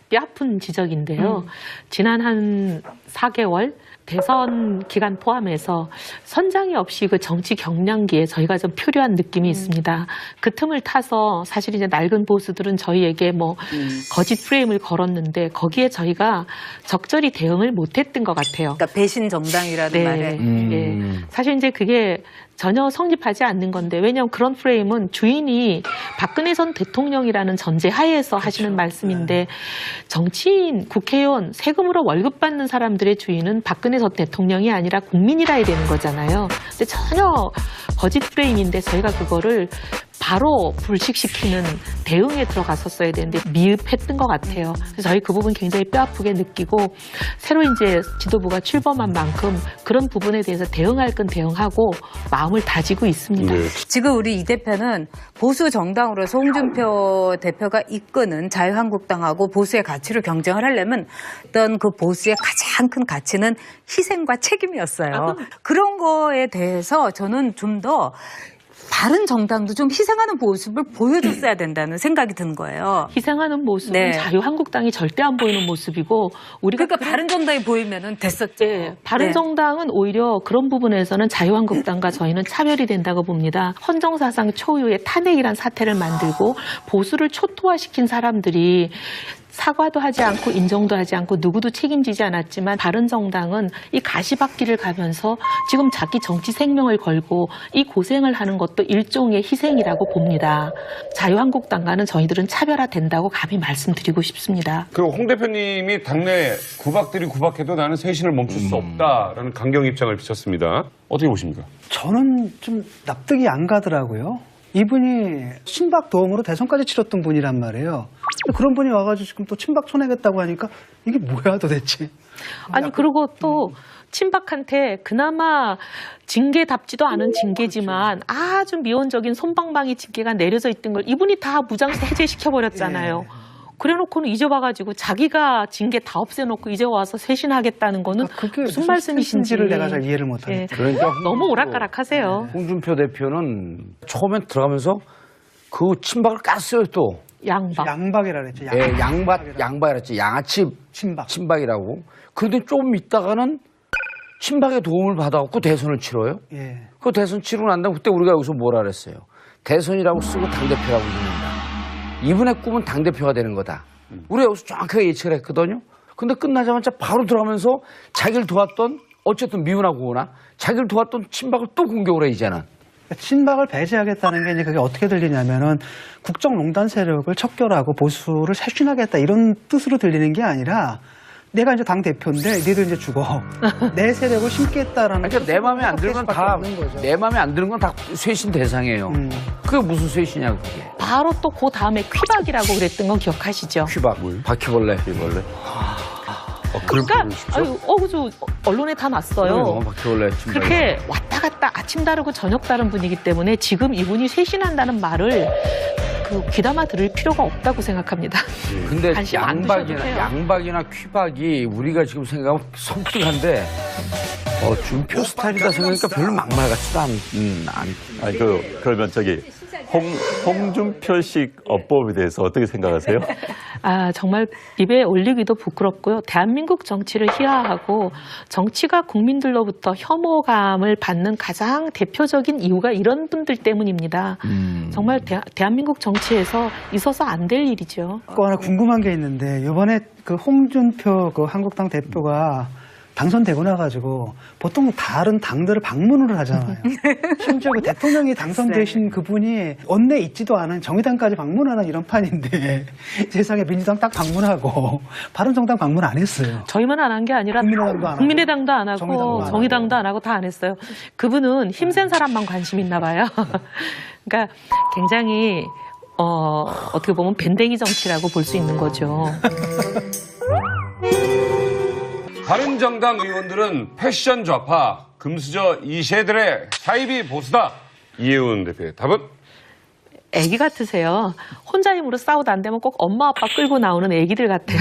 뼈아픈 지적인데요. 지난 한 4개월 대선 기간 포함해서 선장이 없이 그 정치 경량기에 저희가 좀 표류한 느낌이 있습니다. 그 틈을 타서 사실 이제 낡은 보수들은 저희에게 뭐 거짓 프레임을 걸었는데 거기에 저희가 적절히 대응을 못했던 것 같아요. 그러니까 배신 정당이라는 말에. 예. 사실 이제 그게 전혀 성립하지 않는 건데 왜냐하면 그런 프레임은 주인이 박근혜 전 대통령이라는 전제 하에서 하시는 말씀인데 정치인, 국회의원, 세금으로 월급 받는 사람들의 주인은 박근혜 전 대통령이 아니라 국민이라 해야 되는 거잖아요. 근데 전혀 거짓 프레임인데 저희가 그거를 바로 불식시키는 대응에 들어갔었어야 되는데 미흡했던 것 같아요. 그래서 저희 그 부분 굉장히 뼈아프게 느끼고 새로 이제 지도부가 출범한 만큼 그런 부분에 대해서 대응할 건 대응하고 마음을 다지고 있습니다. 네. 지금 우리 이 대표는 보수 정당으로서 홍준표 대표가 이끄는 자유한국당하고 보수의 가치를 경쟁을 하려면 어떤 그 보수의 가장 큰 가치는 희생과 책임이었어요. 그런 거에 대해서 저는 좀 더 다른 정당도 좀 희생하는 모습을 보여줬어야 된다는 생각이 든 거예요. 희생하는 모습은 네. 자유한국당이 절대 안 보이는 모습이고 우리가 그러니까 바른 정당이 보이면은 됐었죠. 네, 바른정당은 오히려 그런 부분에서는 자유한국당과 저희는 차별이 된다고 봅니다. 헌정사상 초유의 탄핵이란 사태를 만들고 보수를 초토화시킨 사람들이 사과도 하지 않고 인정도 하지 않고 누구도 책임지지 않았지만 바른정당은 이 가시밭길을 가면서 지금 자기 정치 생명을 걸고 이 고생을 하는 것도 일종의 희생이라고 봅니다. 자유한국당과는 저희들은 차별화된다고 감히 말씀드리고 싶습니다. 그리고 홍 대표님이 당내 구박들이 구박해도 나는 쇄신을 멈출 수 없다라는 강경 입장을 비쳤습니다. 어떻게 보십니까? 저는 좀 납득이 안 가더라고요. 이분이 친박 도움으로 대선까지 치렀던 분이란 말이에요. 그런 분이 와가지고 지금 또 친박 쳐내겠다고 하니까 이게 뭐야 도대체. 아니 그리고 또 친박한테 그나마 징계답지도 않은 징계지만 아주 미온적인 솜방망이 징계가 내려져 있던 걸 이분이 다 무장 해제시켜버렸잖아요. 그래놓고는 이제 와가지고 자기가 징계 다 없애놓고 이제 와서 쇄신하겠다는 거는 그게 무슨 말씀이신지를 내가 잘 이해를 못하겠어요. 그러니까 너무 오락가락하세요. 홍준표 대표는 처음에 들어가면서 그 친박을 깠어요 또. 양박. 양박이라 그랬죠. 예, 양박이랬지. 양아치 친박이라고. 그런데 좀 있다가는 친박의 도움을 받아갖고 대선을 치러요. 예. 그 대선 치르고 난 다음 그때 우리가 여기서 뭐라 그랬어요. 대선이라고 쓰고 당대표라고 읽는다. 이분의 꿈은 당대표가 되는 거다. 우리가 여기서 정확하게 예측을 했거든요. 근데 끝나자마자 바로 들어가면서 자기를 도왔던 어쨌든 미운하고 오나 자기를 도왔던 친박을 또 공격을 해 이제는. 친박을 배제하겠다는 게 이제 그게 어떻게 들리냐면은 국정농단 세력을 척결하고 보수를 쇄신하겠다 이런 뜻으로 들리는 게 아니라 내가 이제 당 대표인데 니들 이제 죽어. 내 세력을 심겠다라는. 그러니까 내 마음에 안 드는 건 다 내 마음에 안 드는 건 다 쇄신 대상이에요. 그게 무슨 쇄신이야 그게? 바로 또 그 다음에 퀴박이라고 그랬던 건 기억하시죠? 퀴박, 바퀴벌레. 그러니까 그죠 언론에 다 났어요. 바퀴벌레. 그렇게 왔다 갔다 아침 다르고 저녁 다른 분이기 때문에 지금 이분이 쇄신한다는 말을 그 귀담아 들을 필요가 없다고 생각합니다. 근데 관심 안 두셔도 돼요. 양박이나 퀴박이 우리가 지금 생각하면 섬뜩한데 준표 스타일이다 생각하니까 별로 막말 같지도 아니 그러면 저기 홍준표식 어법에 대해서 어떻게 생각하세요? 아 정말 입에 올리기도 부끄럽고요. 대한민국 정치를 희화하고 정치가 국민들로부터 혐오감을 받는 가장 대표적인 이유가 이런 분들 때문입니다. 정말 대한민국 정치에서 있어서 안 될 일이죠. 또 하나 궁금한 게 있는데 이번에 그 홍준표 그 한국당 대표가 당선되고 나가지고 보통 다른 당들을 방문을 하잖아요. 심지어 그 대통령이 당선되신 그분이 원내에 있지도 않은 정의당까지 방문하는 이런 판인데 세상에 민주당 딱 방문하고 바른정당 방문 안 했어요. 저희만 안 한 게 아니라 국민의당도 안 하고 정의당도 안 하고 다 안 했어요. 그분은 힘센 사람만 관심 있나 봐요. 그러니까 굉장히 어떻게 보면 밴댕이 정치라고 볼 수 있는 거죠. 바른정당 의원들은 패션 좌파, 금수저 2세들의 사이비 보수다. 이혜훈 대표의 답은? 애기 같으세요. 혼자 힘으로 싸우다 안 되면 꼭 엄마 아빠 끌고 나오는 애기들 같아요.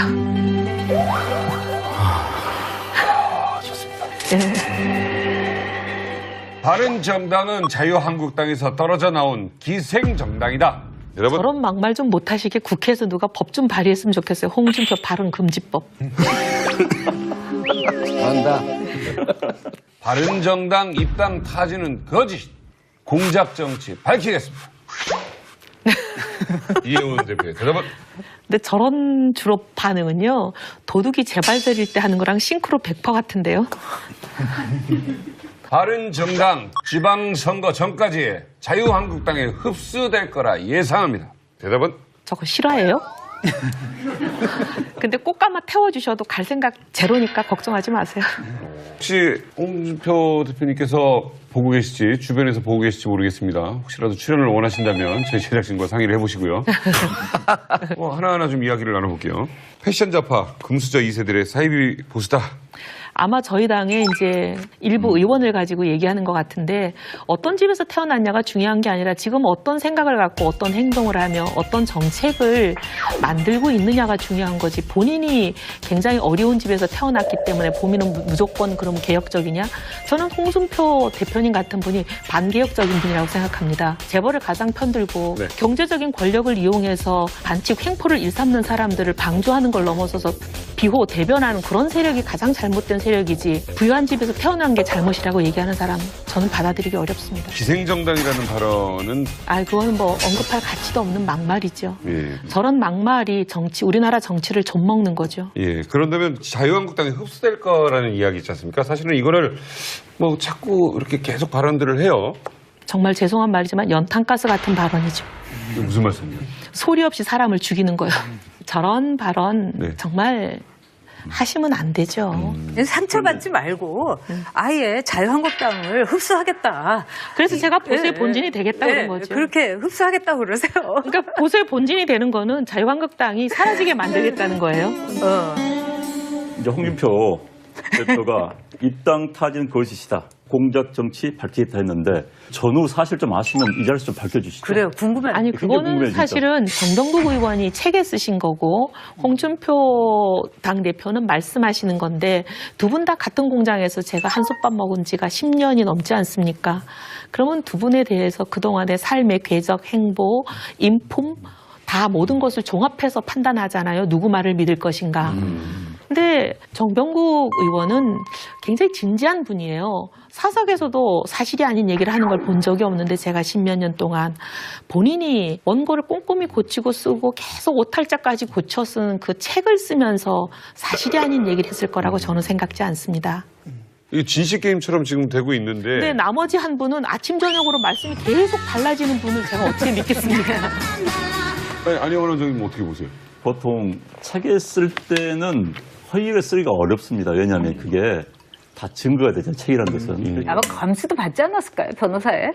바른정당은 자유한국당에서 떨어져 나온 기생정당이다. 대답은 저런 막말 좀 못하시게 국회에서 누가 법 좀 발의했으면 좋겠어요. 홍준표 발언 금지법. 한다. 바른정당 입당 타지는 거짓, 공작 정치 밝히겠습니다. 이혜원 대표의 대답은 근데 저런 주로 반응은요. 도둑이 재발절일 때 하는 거랑 싱크로 100% 같은데요. 바른정당 지방선거 전까지 자유한국당에 흡수될 거라 예상합니다. 대답은 저거 실화예요? 근데 꽃가마 태워주셔도 갈 생각 제로니까 걱정하지 마세요. 혹시 홍준표 대표님께서 보고 계실지 주변에서 보고 계실지 모르겠습니다. 혹시라도 출연을 원하신다면 저희 제작진과 상의를 해보시고요. 하나하나 좀 이야기를 나눠볼게요. 패션 좌파 금수저 2세들의 사이비 보수다. 아마 저희 당의 이제 일부 의원을 가지고 얘기하는 것 같은데 어떤 집에서 태어났냐가 중요한 게 아니라 지금 어떤 생각을 갖고 어떤 행동을 하며 어떤 정책을 만들고 있느냐가 중요한 거지. 본인이 굉장히 어려운 집에서 태어났기 때문에 본인은 무조건 그럼 개혁적이냐? 저는 홍준표 대표님 같은 분이 반개혁적인 분이라고 생각합니다. 재벌을 가장 편들고 네. 경제적인 권력을 이용해서 반칙 횡포를 일삼는 사람들을 방조하는 걸 넘어서서 비호 대변하는 그런 세력이 가장 잘못된 세력이지 부유한 집에서 태어난 게 잘못이라고 얘기하는 사람 저는 받아들이기 어렵습니다. 기생정당이라는 발언은 그거는 뭐 언급할 가치도 없는 막말이죠. 예. 저런 막말이 우리나라 정치를 좀먹는 거죠. 예, 그런다면 자유한국당에 흡수될 거라는 이야기 있지 않습니까? 사실은 이거를 뭐 자꾸 이렇게 계속 발언들을 해요. 정말 죄송한 말이지만 연탄가스 같은 발언이죠. 이게 무슨 말씀이에요? 소리 없이 사람을 죽이는 거예요. 저런 발언 네. 정말 하시면 안 되죠. 상처받지 말고 아예 자유한국당을 흡수하겠다. 그래서 제가 보수의 예, 본진이 되겠다 그런 거죠. 그렇게 흡수하겠다고 그러세요. 그러니까 보수의 본진이 되는 거는 자유한국당이 사라지게 만들겠다는 거예요. 이제 홍준표 대표가 입당 타진 거짓이다. 공작 정치 밝히겠다 했는데 전후 사실 좀 아시면 이 자리에서 좀 밝혀주시죠. 그래요. 궁금해. 아니 굉장히 그거는 궁금해요, 진짜. 사실은 정병국 의원이 책에 쓰신 거고 홍준표 당대표는 말씀하시는 건데 두 분 다 같은 공장에서 제가 한솥밥 먹은 지가 10년이 넘지 않습니까? 그러면 두 분에 대해서 그동안의 삶의 궤적, 행보, 인품 다 모든 것을 종합해서 판단하잖아요. 누구 말을 믿을 것인가. 근데 정병국 의원은 굉장히 진지한 분이에요. 사석에서도 사실이 아닌 얘기를 하는 걸 본 적이 없는데 제가 10몇 년 동안 본인이 원고를 꼼꼼히 고치고 쓰고 계속 오탈자까지 고쳐 쓴 그 책을 쓰면서 사실이 아닌 얘기를 했을 거라고 저는 생각지 않습니다. 이게 진실 게임처럼 지금 되고 있는데 근데 나머지 한 분은 아침 저녁으로 말씀이 계속 달라지는 분을 제가 어떻게 믿겠습니까? 안혜원 원장님 어떻게 보세요? 보통 책에 쓸 때는 허위를 쓰기가 어렵습니다. 왜냐하면 그게 다 증거가 되죠. 책이라는 것은. 아마 감수도 받지 않았을까요, 변호사에?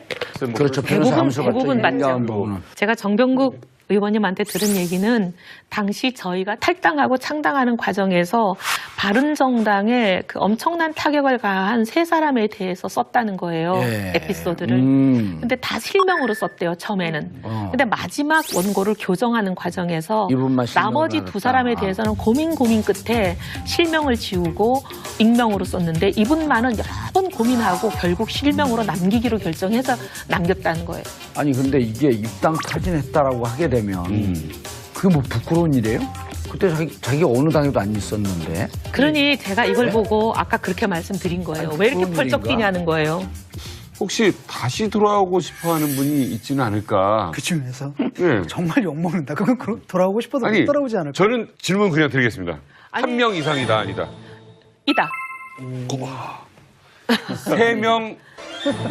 그렇죠. 변호사 감수 대부분 받죠. 맞죠. 인정한 부분은. 제가 정병국 의원님한테 들은 얘기는 당시 저희가 탈당하고 창당하는 과정에서 바른정당에 그 엄청난 타격을 가한 세 사람에 대해서 썼다는 거예요. 예. 에피소드를. 근데 다 실명으로 썼대요, 처음에는. 근데 마지막 원고를 교정하는 과정에서 이분만 실명을 나머지 하겠다. 두 사람에 대해서는 고민 끝에 실명을 지우고 익명으로 썼는데 이분만은 여러 번 고민하고 결국 실명으로 남기기로 결정해서 남겼다는 거예요. 아니 근데 이게 입당 타진했다라고 하게 되면 그게 뭐 부끄러운 일이에요? 그때 자기 어느 당에도 안 있었는데. 그러니 제가 이걸 보고 아까 그렇게 말씀드린 거예요. 아니, 왜 이렇게 그런 펄쩍 일인가? 뛰냐는 거예요. 혹시 다시 돌아오고 싶어하는 분이 있지는 않을까? 그 중에서 예. 정말 욕먹는다. 그건 돌아오고 싶어도 아니 못 돌아오지 않을까? 저는 질문 그냥 드리겠습니다. 아니. 한 명 이상이다 아니다. 이다. 3명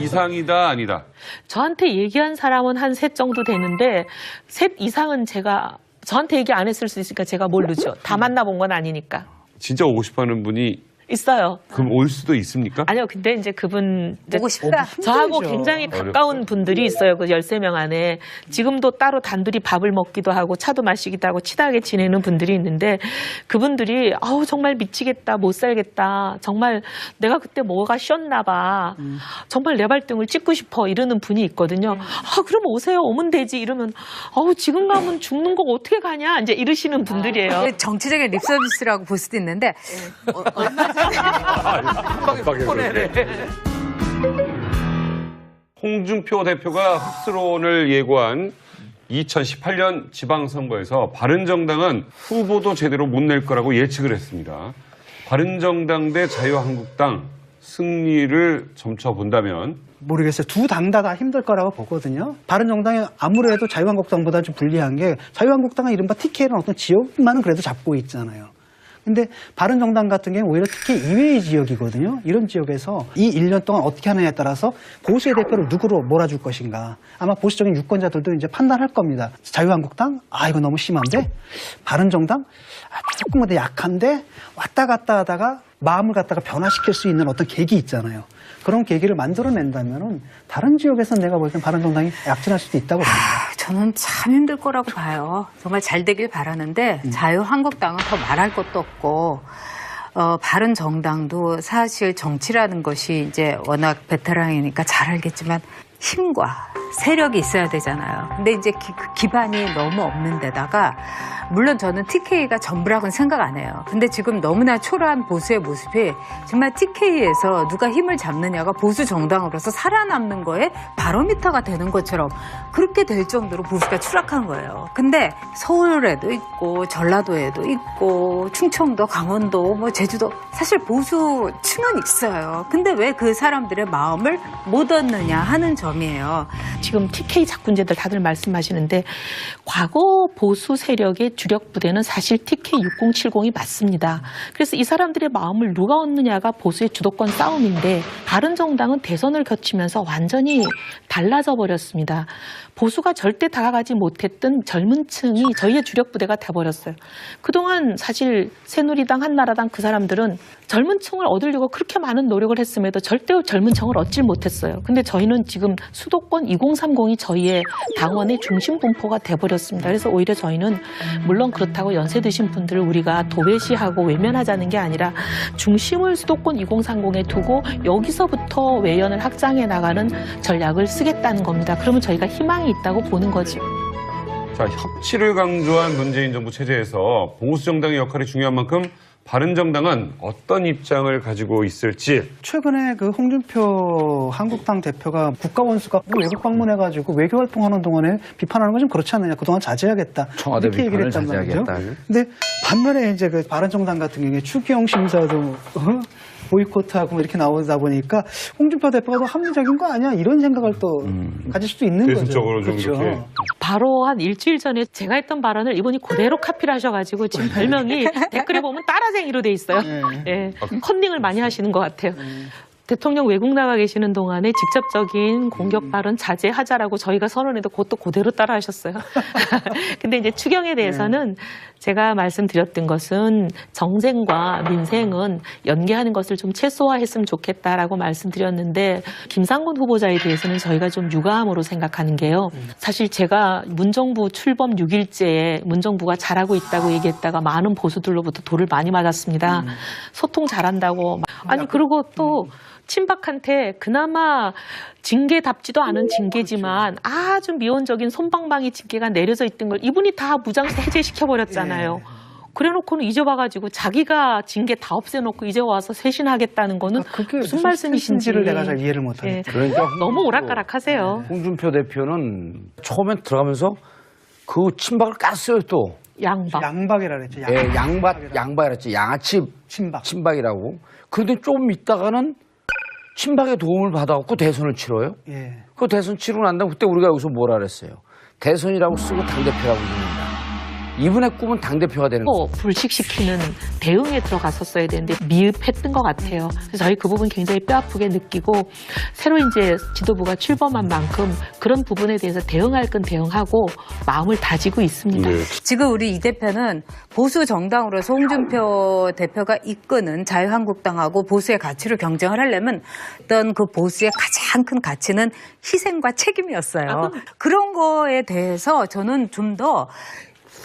이상이다 아니다. 저한테 얘기한 사람은 한 셋 정도 되는데 셋 이상은 제가 저한테 얘기 안 했을 수 있으니까 제가 모르죠. 다 만나본 건 아니니까. 진짜 오고 싶어하는 분이 있어요. 그럼 올 수도 있습니까? 아니요. 근데 이제 그분 이제 보고 싶다. 저하고 힘들죠. 굉장히 가까운 분들이 있어요. 그 13명 안에. 지금도 따로 단둘이 밥을 먹기도 하고 차도 마시기도 하고 친하게 지내는 분들이 있는데 그분들이 아우 정말 미치겠다. 못 살겠다. 정말 내가 그때 뭐가 쉬었나 봐. 정말 내 발등을 찍고 싶어 이러는 분이 있거든요. 그럼 오세요. 오면 되지. 이러면 지금 가면 죽는 거 어떻게 가냐. 이제 이러시는 분들이에요. 이게 정치적인 립서비스라고 볼 수도 있는데 홍준표 대표가 흡수론을 예고한 2018년 지방선거에서 바른정당은 후보도 제대로 못 낼 거라고 예측을 했습니다. 바른정당 대 자유한국당 승리를 점쳐본다면 모르겠어요. 두 당 다 힘들 거라고 보거든요. 바른정당이 아무래도 자유한국당보다 좀 불리한 게 자유한국당은 이른바 TK라는 어떤 지역만은 그래도 잡고 있잖아요. 근데 바른정당 같은 경우는 오히려 TK 이외의 지역이거든요. 이런 지역에서 이 1년 동안 어떻게 하느냐에 따라서 보수의 대표를 누구로 몰아줄 것인가. 아마 보수적인 유권자들도 이제 판단할 겁니다. 자유한국당? 아, 이거 너무 심한데? 바른정당? 아, 조금 더 약한데? 왔다 갔다 하다가 마음을 갖다가 변화시킬 수 있는 어떤 계기 있잖아요. 그런 계기를 만들어낸다면은 다른 지역에서는 내가 볼 땐 바른정당이 약진할 수도 있다고 봅니다. 저는 참 힘들 거라고 봐요. 정말 잘 되길 바라는데 자유한국당은 더 말할 것도 없고 바른정당도 사실 정치라는 것이 이제 워낙 베테랑이니까 잘 알겠지만 힘과 세력이 있어야 되잖아요. 근데 이제 기반이 너무 없는 데다가 물론 저는 TK가 전부라고는 생각 안 해요. 근데 지금 너무나 초라한 보수의 모습이 정말 TK에서 누가 힘을 잡느냐가 보수 정당으로서 살아남는 거에 바로미터가 되는 것처럼 그렇게 될 정도로 보수가 추락한 거예요. 근데 서울에도 있고 전라도에도 있고 충청도, 강원도, 뭐 제주도 사실 보수층은 있어요. 근데 왜 그 사람들의 마음을 못 얻느냐 하는 점이에요. 지금 TK 작군제들 다들 말씀하시는데 과거 보수 세력의 주력 부대는 사실 TK 6070이 맞습니다. 그래서 이 사람들의 마음을 누가 얻느냐가 보수의 주도권 싸움인데 바른정당은 대선을 거치면서 완전히 달라져 버렸습니다. 보수가 절대 다가가지 못했던 젊은 층이 저희의 주력 부대가 돼버렸어요. 그동안 사실 새누리당, 한나라당 그 사람들은 젊은 층을 얻으려고 그렇게 많은 노력을 했음에도 절대 젊은 층을 얻질 못했어요. 근데 저희는 지금 수도권 2030이 저희의 당원의 중심 분포가 돼버렸습니다. 그래서 오히려 저희는 물론 그렇다고 연세 드신 분들을 우리가 도외시하고 외면하자는 게 아니라 중심을 수도권 2030에 두고 여기서부터 외연을 확장해 나가는 전략을 쓰겠다는 겁니다. 그러면 저희가 희망이 있다고 보는 거죠. 자, 협치를 강조한 문재인 정부 체제에서 보수 정당의 역할이 중요한 만큼 바른정당은 어떤 입장을 가지고 있을지. 최근에 그 홍준표 한국당 대표가 국가 원수가 외국 방문해가지고 외교 활동하는 동안에 비판하는 건 좀 그렇지 않느냐. 그동안 자제하겠다. 청와대 이렇게 얘기를 비판을 했단 말이죠. 자제하겠다. 근데 반면에 이제 그 바른정당 같은 경우에 추기영 심사도 보이콧하고 뭐 이렇게 나오다 보니까 홍준표 대표가 더 합리적인 거 아니야? 이런 생각을 또 가질 수도 있는 거죠. 대승적으로 좀 그렇죠. 이렇게. 바로 한 일주일 전에 제가 했던 발언을 이분이 그대로 카피를 하셔가지고 지금 별명이 댓글에 보면 따라쟁이로 돼 있어요. 예, 컨닝을 많이 하시는 것 같아요. 대통령 외국 나가 계시는 동안에 직접적인 공격 발언 자제하자라고 저희가 선언해도 그것도 그대로 따라 하셨어요. 근데 이제 추경에 대해서는 제가 말씀드렸던 것은 정쟁과 민생은 연계하는 것을 좀 최소화했으면 좋겠다라고 말씀드렸는데 김상곤 후보자에 대해서는 저희가 좀 유감으로 생각하는 게요. 사실 제가 문정부 출범 6일째에 문정부가 잘하고 있다고 얘기했다가 많은 보수들로부터 돌을 많이 맞았습니다. 소통 잘한다고. 아니 그리고 또 친박한테 그나마 징계답지도 않은 징계지만 아주 미온적인 솜방망이 징계가 내려져 있던 걸 이분이 다 무장세 해제시켜버렸잖아요. 그래놓고는 이제 와가지고 자기가 징계 다 없애놓고 이제 와서 쇄신하겠다는 거는 그게 무슨 말씀이신지를 내가 잘 이해를 못하겠다. 그러니까 너무 오락가락하세요. 홍준표 대표는 처음에 들어가면서 그 친박을 깠어요 또. 양박. 양박이라 그랬죠. 예, 양박이랬지. 양아치 친박이라고. 그런데 좀 있다가는 친박의 도움을 받아갖고 대선을 치러요. 예. 그 대선 치르고 난 다음에 그때 우리가 여기서 뭐라 그랬어요. 대선이라고 쓰고 당대표라고 부른다. 이분의 꿈은 당대표가 되는 거죠. 불식시키는 대응에 들어갔었어야 되는데 미흡했던 것 같아요. 그래서 저희 그 부분 굉장히 뼈아프게 느끼고 새로 이제 지도부가 출범한 만큼 그런 부분에 대해서 대응할 건 대응하고 마음을 다지고 있습니다. 네. 지금 우리 이 대표는 보수 정당으로서 홍준표 대표가 이끄는 자유한국당하고 보수의 가치를 경쟁을 하려면 어떤 그 보수의 가장 큰 가치는 희생과 책임이었어요. 그런 거에 대해서 저는 좀 더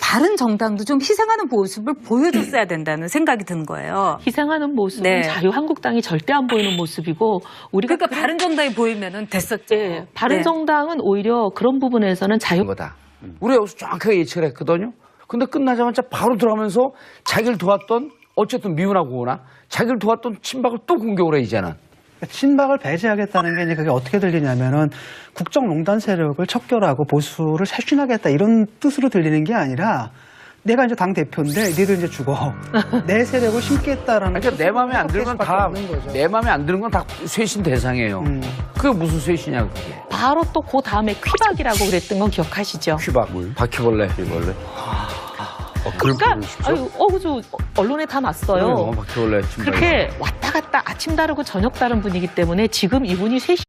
다른 정당도 좀 희생하는 모습을 보여줬어야 된다는 생각이 든 거예요. 희생하는 모습은 네. 자유한국당이 절대 안 보이는 모습이고 우리가 그러니까 바른 정당이 보이면은 됐었죠. 네, 바른정당은 오히려 그런 부분에서는 거다. 우리가 여기서 정확하게 예측을 했거든요. 근데 끝나자마자 바로 들어가면서 자기를 도왔던 어쨌든 미운하고 오나 자기를 도왔던 친박을 또 공격을 해 이제는. 친박을 배제하겠다는 게 이제 그게 어떻게 들리냐면은 국정농단 세력을 척결하고 보수를 쇄신하겠다 이런 뜻으로 들리는 게 아니라 내가 이제 당 대표인데 니들 이제 죽어. 내 세력을 심겠다라는. 그러니까 내 마음에 안 들면 다 내 마음에 안 드는 건 다 쇄신 대상이에요. 그게 무슨 쇄신이야 그게? 바로 또 그 다음에 퀴박이라고 그랬던 건 기억하시죠? 퀴박, 바퀴벌레. 그러니까 그죠 언론에 다 났어요. 바퀴벌레. 그렇게 왔다 갔다 아침 다르고 저녁 다른 분이기 때문에 지금 이분이 쇄신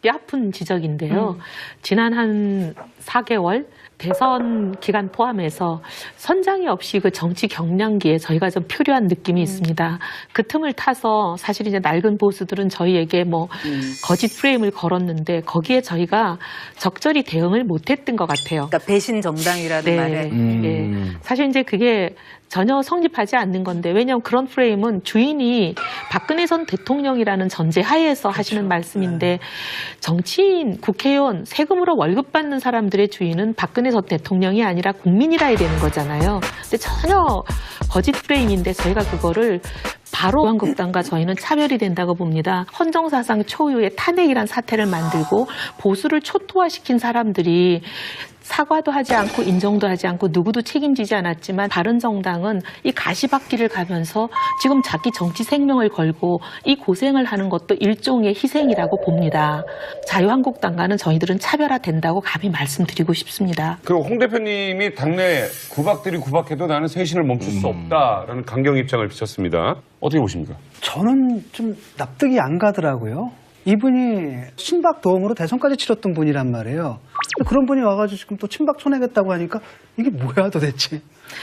뼈아픈 지적인데요. 지난 한 4개월 대선 기간 포함해서 선장이 없이 그 정치 경량기에 저희가 좀 표류한 느낌이 있습니다. 그 틈을 타서 사실 이제 낡은 보수들은 저희에게 뭐 거짓 프레임을 걸었는데 거기에 저희가 적절히 대응을 못했던 것 같아요. 그러니까 배신 정당이라는 말에. 예. 사실 이제 그게 전혀 성립하지 않는 건데 왜냐하면 그런 프레임은 주인이 박근혜 전 대통령이라는 전제 하에서 하시는 말씀인데 정치인, 국회의원, 세금으로 월급 받는 사람들의 주인은 박근혜 전 대통령이 아니라 국민이라야 되는 거잖아요. 근데 전혀 거짓 프레임인데 저희가 그거를 바로 한국당과 저희는 차별이 된다고 봅니다. 헌정사상 초유의 탄핵이란 사태를 만들고 보수를 초토화시킨 사람들이 사과도 하지 않고 인정도 하지 않고 누구도 책임지지 않았지만 바른정당은 이 가시밭길을 가면서 지금 자기 정치 생명을 걸고 이 고생을 하는 것도 일종의 희생이라고 봅니다. 자유한국당과는 저희들은 차별화된다고 감히 말씀드리고 싶습니다. 그 홍 대표님이 당내 구박들이 구박해도 나는 쇄신을 멈출 수 없다라는 강경 입장을 비쳤습니다. 어떻게 보십니까? 저는 좀 납득이 안 가더라고요. 이분이 친박 도움으로 대선까지 치렀던 분이란 말이에요. 그런 분이 와가지고 지금 또 친박 쳐내겠다고 하니까 이게 뭐야 도대체.